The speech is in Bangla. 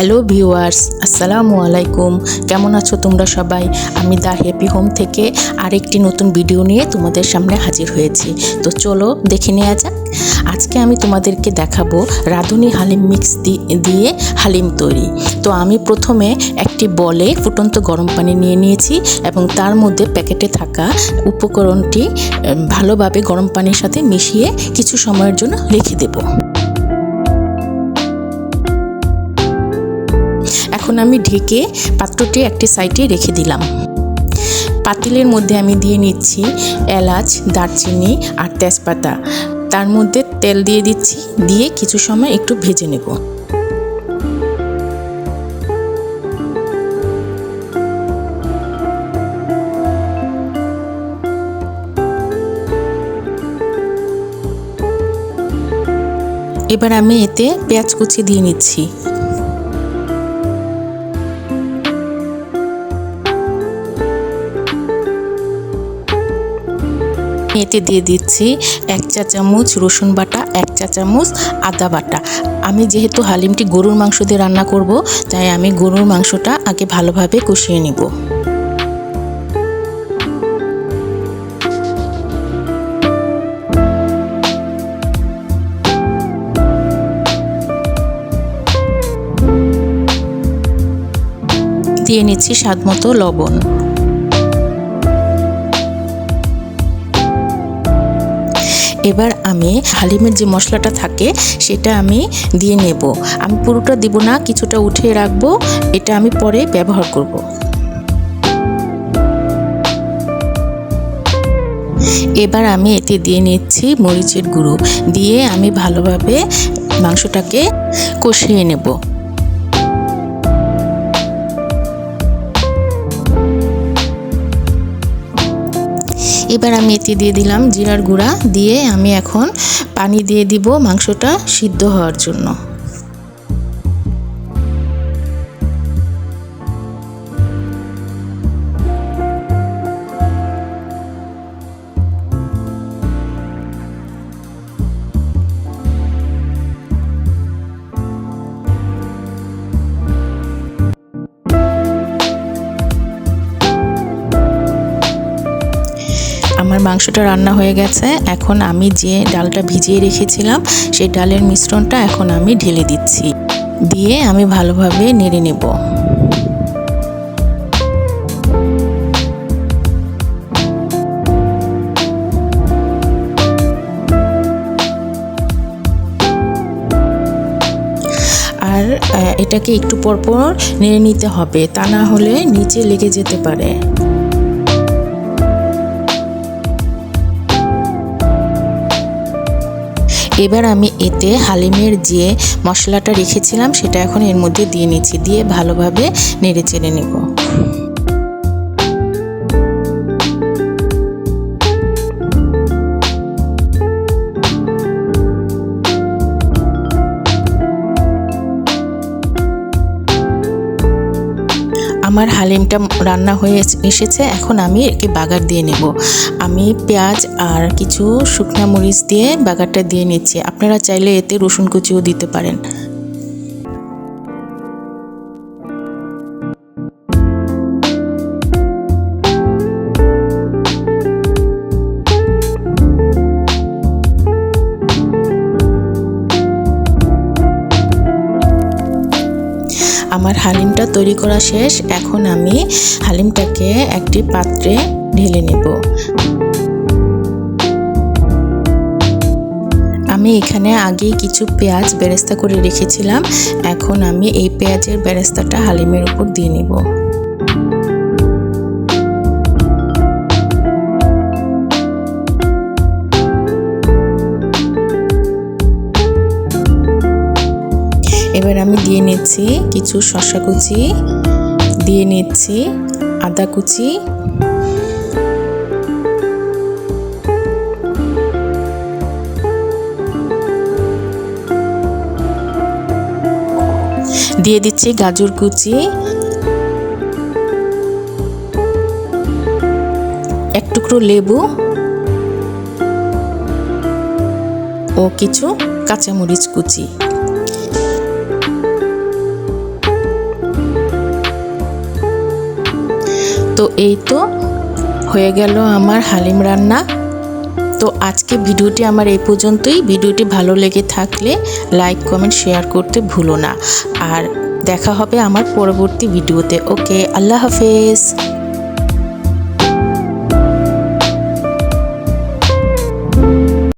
হ্যালো ভিউয়ার্স, আসসালামু আলাইকুম। কেমন আছো তোমরা সবাই? আমি দ্য হ্যাপি হোম থেকে আরেকটি নতুন ভিডিও নিয়ে তোমাদের সামনে হাজির হয়েছি। তো চলো দেখে নেওয়া যাক। আজকে আমি তোমাদেরকে দেখাবো রাঁধুনি হালিম মিক্স দিয়ে হালিম তৈরি। তো আমি প্রথমে একটি বলে ফুটন্ত গরম পানি নিয়ে নিয়েছি এবং তার মধ্যে প্যাকেটে থাকা উপকরণটি ভালোভাবে গরম পানির সাথে মিশিয়ে কিছু সময়ের জন্য রেখে দেবো। এখন আমি ঢেকে পাত্রটি একটি সাইডে রেখে দিলাম। পাতিলের মধ্যে আমি দিয়ে নিচ্ছি এলাচ, দারচিনি আর তেজপাতা। তার মধ্যে তেল দিয়ে দিচ্ছি, দিয়ে কিছু সময় একটু ভেজে নেব। এবার আমি এতে পেঁয়াজ কুচি দিয়ে নিচ্ছি। এতে দিয়ে দিচ্ছি 1 চা চামচ রসুন বাটা, 1 চা চামচ আদা বাটা। আমি যেহেতু হালিমটি গরুর মাংস দিয়ে রান্না করব, তাই আমি গরুর মাংসটা আগে ভালোভাবে কষিয়ে নিব। দিয়ে নিচ্ছি স্বাদমতো লবণ। এবার আমি হালিমের যে মশলাটা থাকে সেটা আমি দিয়ে নেব। আমি পুরোটা দিব না, কিছুটা উঠিয়ে রাখবো, এটা আমি পরে ব্যবহার করব। এবার আমি এতে দিয়ে নিচ্ছি মরিচের গুঁড়ো, দিয়ে আমি ভালোভাবে মাংসটাকে কষিয়ে নেব। এবার আমি এতে দিয়ে দিলাম জিরার গুঁড়া, দিয়ে আমি এখন পানি দিয়ে দিব মাংসটা সিদ্ধ হওয়ার জন্য। আমার মাংসটা রান্না হয়ে গেছে। এখন আমি যে ডালটা ভিজিয়ে রেখেছিলাম সেই ডালের মিশ্রণটা এখন আমি ঢেলে দিচ্ছি, দিয়ে আমি ভালোভাবে নেড়ে নেব। আর এটাকে একটু পরপর নেড়ে নিতে হবে, তা না হলে নিচে লেগে যেতে পারে। এবার আমি এতে হালিমের যে মশলাটা রেখেছিলাম সেটা এখন এর মধ্যে দিয়ে নিচ্ছি, দিয়ে ভালোভাবে নেড়ে চেড়ে নেব। আমার হালিমটা রান্না হয়ে এসেছে, এখন আমি একে বাগার দিয়ে নেব। আমি পেঁয়াজ আর কিছু শুকনো মরিচ দিয়ে বাগারটা দিয়ে নিচ্ছি। আপনারা চাইলে এতে রসুন কুচিও দিতে পারেন। আমার হালিমটা তৈরি করা শেষ। এখন আমি হালিমটাকে একটি পাত্রে ঢেলে নেব। আমি এখানে আগেই কিছু পেঁয়াজ বেরেস্তা করে রেখেছিলাম, এখন আমি এই পেঁয়াজের বেরেস্তাটা হালিমের উপর দিয়ে নেব। এবার আমি দিয়ে নিচ্ছি কিছু শসা কুচি, দিয়ে নিচ্ছি আদা কুচি, দিয়ে দিচ্ছি গাজর কুচি, এক টুকরো লেবু ও কিছু কাঁচামরিচ কুচি। তো এই তো হয়ে গেল আমার হালিম রান্না। তো আজকে ভিডিওটি আমার এই পর্যন্তই। ভিডিওটি ভালো লেগে থাকলে লাইক কমেন্ট শেয়ার করতে ভুলো না। আর দেখা হবে আমার পরবর্তী ভিডিওতে। ওকে, আল্লাহ হাফেজ।